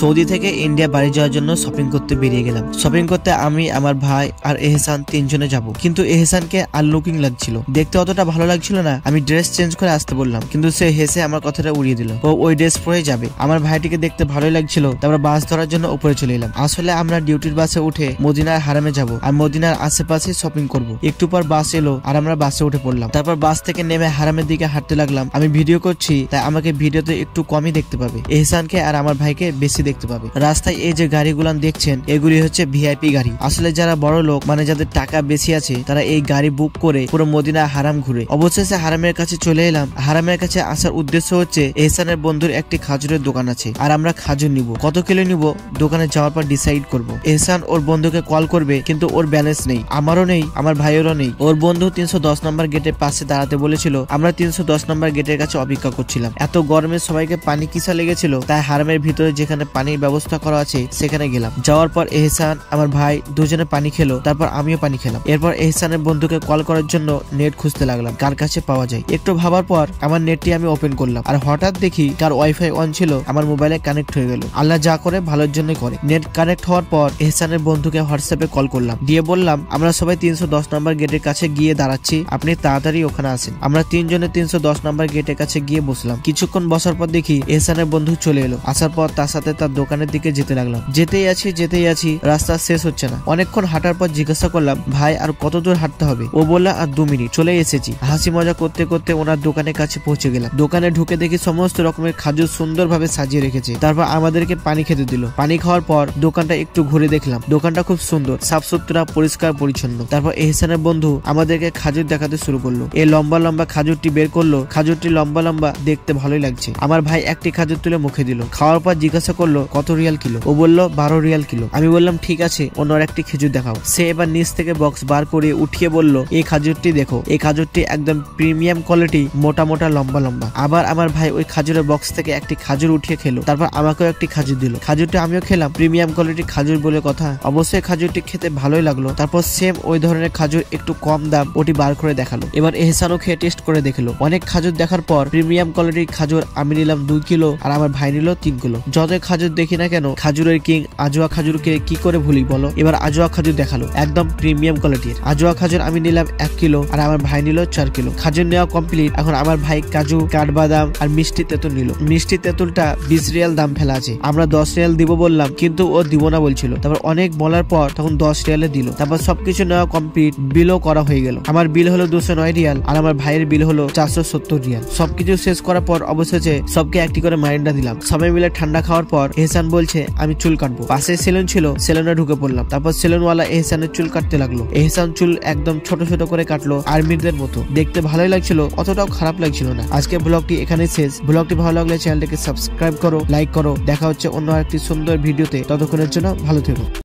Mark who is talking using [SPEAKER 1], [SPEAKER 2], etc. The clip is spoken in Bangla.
[SPEAKER 1] সৌদি থেকে ইন্ডিয়া বাড়ি যাওয়ার জন্য শপিং করতে বেরিয়ে গেলাম। শপিং করতে আমি, আমার ভাই আর এহসান তিনজনে যাব। কিন্তু এহসানকে আনলুকিং লাগছিল, দেখতে অতটা ভালো লাগছিল না। আমি ড্রেস চেঞ্জ করে আসতে বললাম, কিন্তু সে হেসে আমার কথাটা উড়িয়ে দিল। ও ওই ড্রেস পরে যাবে। আমার ভাইটিকে দেখতে ভালোই লাগছিল। তারপর বাস ধরার জন্য উপরে চলে এলাম। আসলে আমরা ডিউটির বাসে উঠে মদিনার হারামে যাব আর মদিনার আশেপাশে শপিং করব। একটু পর বাস এলো আর আমরা বাসে উঠে পড়লাম। তারপর বাস থেকে নেমে হারামের দিকে হাঁটতে লাগলাম। আমি ভিডিও করছি, তাই আমাকে ভিডিওতে একটু কমই দেখতে পাবে, এহসানকে আর আমার ভাইকে বেশি দেখতে পাবে। রাস্তায় এই যে গাড়িগুলান দেখছেন, এগুলি হচ্ছে ভিআইপি গাড়ি। আসলে যারা বড় লোক, মানে যাদের টাকা বেশি আছে, তারা এই গাড়ি বুক করে পুরো মদিনা হারাম ঘুরে। অবশেষে হারামের কাছে চলে এলাম। হারামের কাছে আসার উদ্দেশ্য হচ্ছে এহসানের বন্ধুর একটি খাজুরের দোকান আছে আর আমরা খাজুর নিব। কত কিলো নিব দোকানে যাওয়ার পর ডিসাইড করব। এহসান ওর বন্ধুকে কল করবে, কিন্তু ওর ব্যালেন্স নেই, আমারও নেই, আমার ভাইয়েরও নেই। ওর বন্ধু 310 নম্বর গেটের পাশে দাঁড়াতে বলেছিল। আমরা 310 নম্বর গেটের কাছে অপেক্ষা করছিলাম। এত গরমে সবাইকে পানি কিসা লেগেছিল, তাই হারামের ভিতরে যেখানে পানির ব্যবস্থা করা আছে সেখানে গেলাম। যাওয়ার পর এহসান, আমার ভাই দুজনে পানি খেলো, তারপর আমিও পানি খেলাম। এরপর এহসানের বন্ধুকে কল করার জন্য নেট খুঁজতে লাগলাম, কার কাছে পাওয়া যায়। একটু ভাবার পর আমার নেটটি আমি ওপেন করলাম আর হঠাৎ দেখি কার ওয়াইফাই অন ছিল, আমার মোবাইলে কানেক্ট হয়ে গেল। আল্লাহ যা করে ভালোর জন্য করে। নেট কানেক্ট হওয়ার পর এহসানের বন্ধুকে হোয়াটসঅ্যাপে কল করলাম, দিয়ে বললাম আমরা সবাই 310 নম্বর গেটের কাছে গিয়ে দাঁড়াচ্ছি, আপনি তাড়াতাড়ি ওখানে আসেন। আমরা তিনজনে 310 নম্বর গেটের কাছে গিয়ে বসলাম। কিছুক্ষণ বসার পর দেখি এহসানের বন্ধু চলে এলো। আসার পর তার সাথে তার দোকানের দিকে যেতে লাগলাম। যেতেই আছি, রাস্তা শেষ হচ্ছে না। অনেকক্ষণ হাঁটার পর জিজ্ঞাসা করলাম, ভাই আর কত দূর হাঁটতে হবে? ও বললা আর 2 মিনিট, চলে এসেছি। হাসি মজা করতে করতে ওনার দোকানের কাছে পৌঁছে গেলাম। দোকানে ঢুকে দেখি সমস্ত রকমের খাজুর সুন্দরভাবে সাজিয়ে রেখেছে। তারপর আমাদেরকে পানি খেতে দিল। পানি খাওয়ার পর দোকানটা একটু ঘুরে দেখলাম। দোকানটা খুব সুন্দর, সাফ সুতরা, পরিষ্কার পরিচ্ছন্ন। তারপর এহসানের বন্ধু আমাদেরকে খাজুর দেখাতে শুরু করলো। এই লম্বা লম্বা খাজুরটি বের করলো। খাজুরটি লম্বা লম্বা, দেখতে ভালোই লাগছে। আমার ভাই একটি খাজুর তুলে মুখে দিল। খাওয়ার পর জিজ্ঞাসা করলো কত রিয়াল কিলো? ও বলল 12 রিয়াল কিলো। আমি বললাম ঠিক আছে, অন্য একটি খেজুর দেখাও। সে এবার নিচ থেকে বক্স বার করে উঠিয়ে বলল, এই খাজুরটি দেখো, এই খাজুরটি একদম প্রিমিয়াম কোয়ালিটি, মোটা মোটা, লম্বা লম্বা। আবার আমার ভাই ওই খাজুরের বক্স থেকে একটি খাজুর উঠিয়ে খেলো। তারপর আমাকেও একটি খাজুর দিল। খাজুরটি আমিও খেলাম। প্রিমিয়াম কোয়ালিটি খাজুর বলে কথা, অবশ্যই খাজুরটি খেতে ভালোই লাগলো। তারপর সেম ওই ধরনের খাজুর একটু কম দাম, ওটি বার করে দেখালো। এবার এহসানও খেয়ে টেস্ট করে দেখলো। অনেক খাজুর দেখার পর প্রিমিয়াম কোয়ালিটির খাজুর আমি নিলাম 2 কিলো আর আমার ভাই নিল 3 কিলো। যতই খাজুর দেখি না কেন, খাজুরের কিং আজওয়া খাজুরকে কি করে ভুলি বলো। এবার আজওয়া খাজুর দেখালো, একদম প্রিমিয়াম কোয়ালিটির। আজওয়া খাজুর আমি নিলাম 1 কিলো আর আমার ভাই নিল 4 কিলো। খাজুর নেওয়া কমপ্লিট। এখন আমার ভাই কাজু, কাঠবাদাম আর মিষ্টি তেঁতুল নিল। মিষ্টি তেঁতুলটা 20 রিয়াল দাম ফেলা আছে। আমরা 10 রিয়াল দিব বললাম, কিন্তু ও দিব না বলছিল। তারপর অনেক বলার পর তখন 10 রিয়ালে দিল। তারপর সবকিছু নেওয়া কমপ্লিট, বিলও করা হয়ে গেল। আমার বিল হলো 209 রিয়াল আর আমার ভাইয়ের বিল হলো 470 রিয়াল। সবকিছু শেষ করার পর অবশেষে সবকে একটি করে মাইন্ডা দিলাম। সবাই মিলে ঠান্ডা খাওয়ার পর এহসান বলছে আমি চুল কাটবো। পাশে সেলুন ছিল, সেলুনে ঢুকে পড়লাম। তারপর সেলুনওয়ালা এহসানের চুল কাটতে লাগলো। এহসান চুল একদম ছোট ছোট করে কাটলো, আর্মিদের মতো। দেখতে ভালোই লাগছিল, অতটাও খারাপ লাগছিল না। আজকে ব্লগটি এখানে শেষ। ব্লগটি ভালো লাগলে চ্যানেলটিকে সাবস্ক্রাইব করো, লাইক করো। দেখা হচ্ছে অন্য একটি সুন্দর ভিডিওতে। ততক্ষণের জন্য ভালো থেকো।